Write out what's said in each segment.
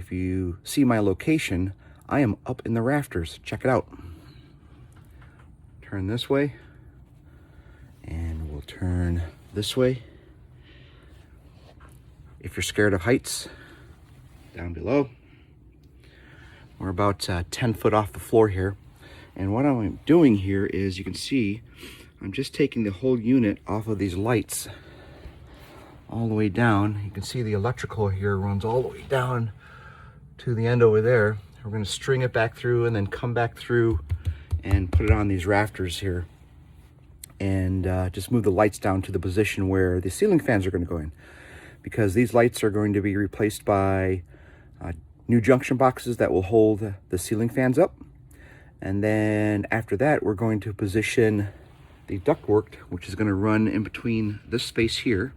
if you see my location, I am up in the rafters. Check it out. Turn this way, and we'll turn this way. If you're scared of heights, down below. We're about 10 foot off the floor here. And what I'm doing here is, you can see, I'm just taking the whole unit off of these lights all the way down. You can see the electrical here runs all the way down to the end over there. We're going to string it back through and then come back through and put it on these rafters here. And just move the lights down to the position where the ceiling fans are going to go in. Because these lights are going to be replaced by new junction boxes that will hold the ceiling fans up. And then after that, we're going to position the ductwork, which is going to run in between this space here,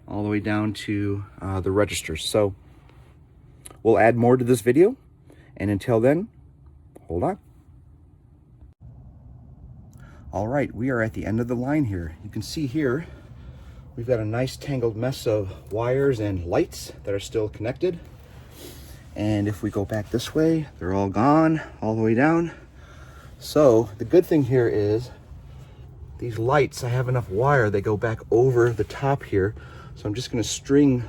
all the way down to the registers. So we'll add more to this video. And until then, hold on. All right, we are at the end of the line here. You can see here, we've got a nice tangled mess of wires and lights that are still connected. And if we go back this way, they're all gone all the way down. So the good thing here is these lights, I have enough wire, they go back over the top here. So I'm just gonna string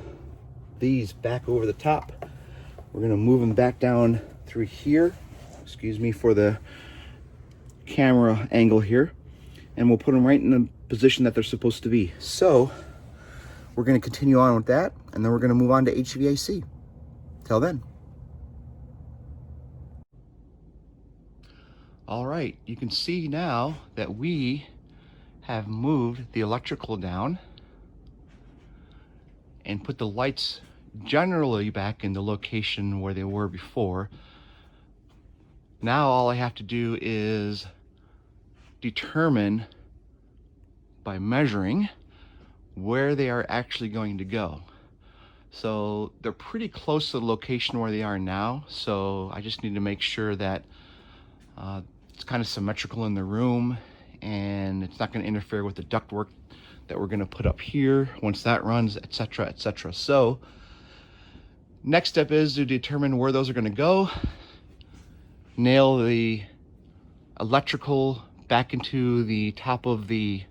these back over the top. We're gonna move them back down through here. Excuse me for the camera angle here. And we'll put them right in the position that they're supposed to be. So we're gonna continue on with that, and then we're gonna move on to HVAC. Till then. All right, you can see now that we have moved the electrical down and put the lights generally back in the location where they were before. Now all I have to do is determine by measuring where they are actually going to go. So they're pretty close to the location where they are now. So I just need to make sure that it's kind of symmetrical in the room and it's not going to interfere with the ductwork that we're going to put up here once that runs, etc., etc. So next step is to determine where those are going to go, nail the electrical back into the top of the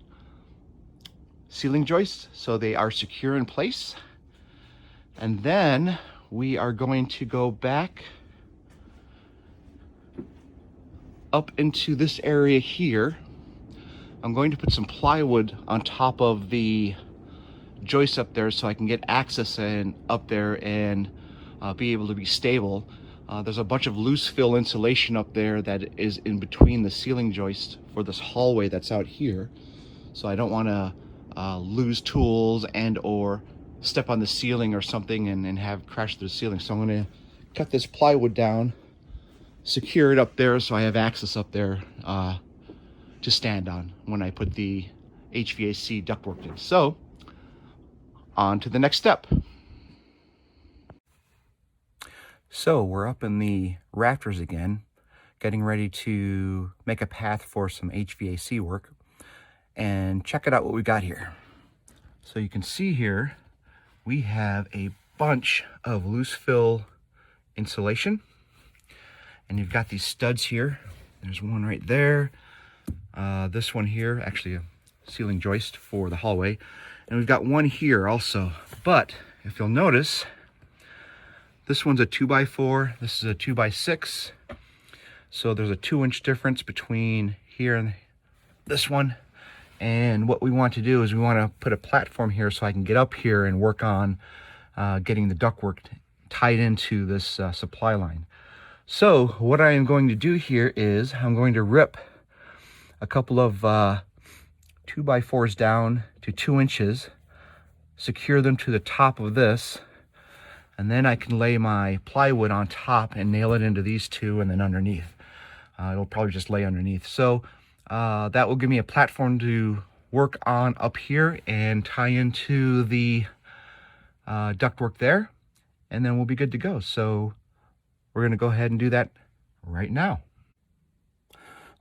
ceiling joists so they are secure in place. And then we are going to go back up into this area here. I'm going to put some plywood on top of the joist up there so I can get access in up there and be able to be stable. There's a bunch of loose fill insulation up there that is in between the ceiling joist for this hallway that's out here. So I don't want to lose tools and or step on the ceiling or something and have crash through the ceiling. So I'm going to cut this plywood down, secure it up there so I have access up there to stand on when I put the HVAC ductwork in. So on to the next step. So we're up in the rafters again, getting ready to make a path for some HVAC work. And check it out what we got here. So you can see here, we have a bunch of loose fill insulation. And you've got these studs here. There's one right there. This one here, actually a ceiling joist for the hallway. And we've got one here also. But if you'll notice, this one's a 2x4, this is a 2x6. So there's a 2-inch difference between here and this one. And what we want to do is we want to put a platform here so I can get up here and work on getting the ductwork tied into this supply line. So what I am going to do here is I'm going to rip a couple of 2x4s down to 2 inches, secure them to the top of this, and then I can lay my plywood on top and nail it into these two and then underneath. It'll probably just lay underneath. So that will give me a platform to work on up here and tie into the ductwork there, and then we'll be good to go. So we're going to go ahead and do that right now.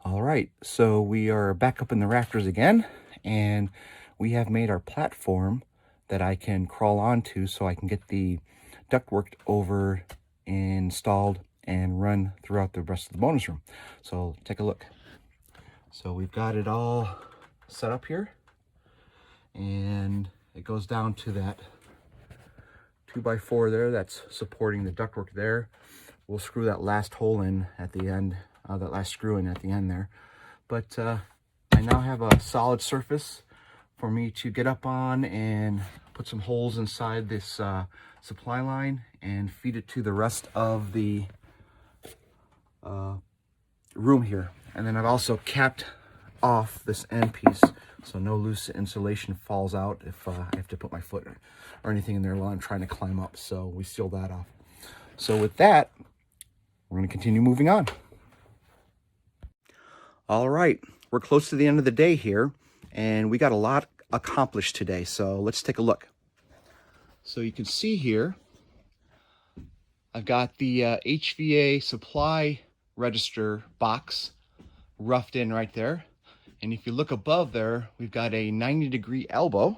All right, so we are back up in the rafters again, and we have made our platform that I can crawl onto so I can get the ductwork over, installed, and run throughout the rest of the bonus room. So take a look. So we've got it all set up here, and it goes down to that 2x4 there that's supporting the ductwork there. We'll screw that last hole in at the end, that last screw in at the end there. But I now have a solid surface for me to get up on and put some holes inside this supply line and feed it to the rest of the room here. And then I've also capped off this end piece so no loose insulation falls out if I have to put my foot or anything in there while I'm trying to climb up. So we seal that off. So with that, we're going to continue moving on. All right, we're close to the end of the day here, and we got a lot accomplished today. So let's take a look. So you can see here, I've got the HVA supply register box roughed in right there. And if you look above there, we've got a 90-degree elbow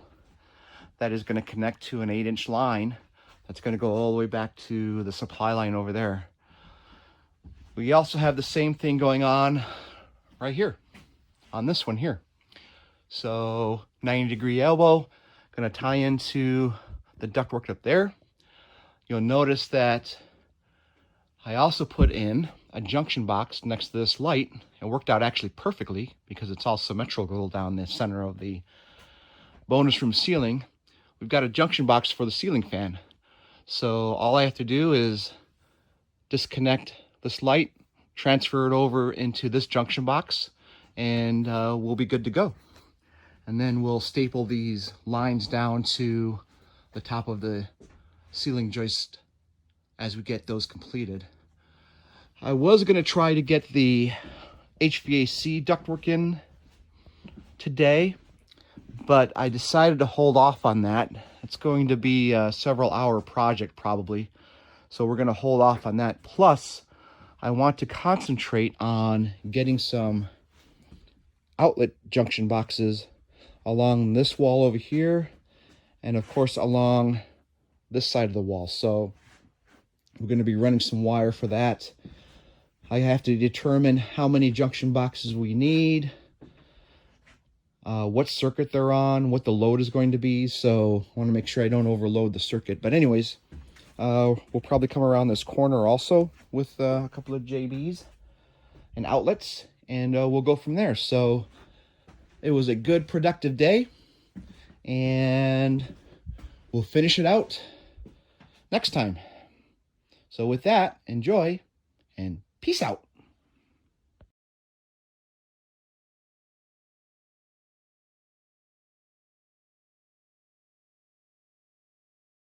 that is going to connect to an 8-inch line that's going to go all the way back to the supply line over there. We also have the same thing going on right here on this one here. So 90-degree elbow, going to tie into the ductwork up there. You'll notice that I also put in a junction box next to this light. It worked out actually perfectly because it's all symmetrical down the center of the bonus room ceiling. We've got a junction box for the ceiling fan. So all I have to do is disconnect this light, transfer it over into this junction box, and we'll be good to go. And then we'll staple these lines down to the top of the ceiling joist as we get those completed. I was going to try to get the HVAC ductwork in today, but I decided to hold off on that. It's going to be a several-hour project probably, so we're going to hold off on that. Plus, I want to concentrate on getting some outlet junction boxes along this wall over here, and of course along this side of the wall. So we're going to be running some wire for that. I have to determine how many junction boxes we need, what circuit they're on, what the load is going to be. So I want to make sure I don't overload the circuit. But anyways, we'll probably come around this corner also with a couple of JBs and outlets, and we'll go from there. So it was a good, productive day, and we'll finish it out next time. So with that, enjoy, and peace out.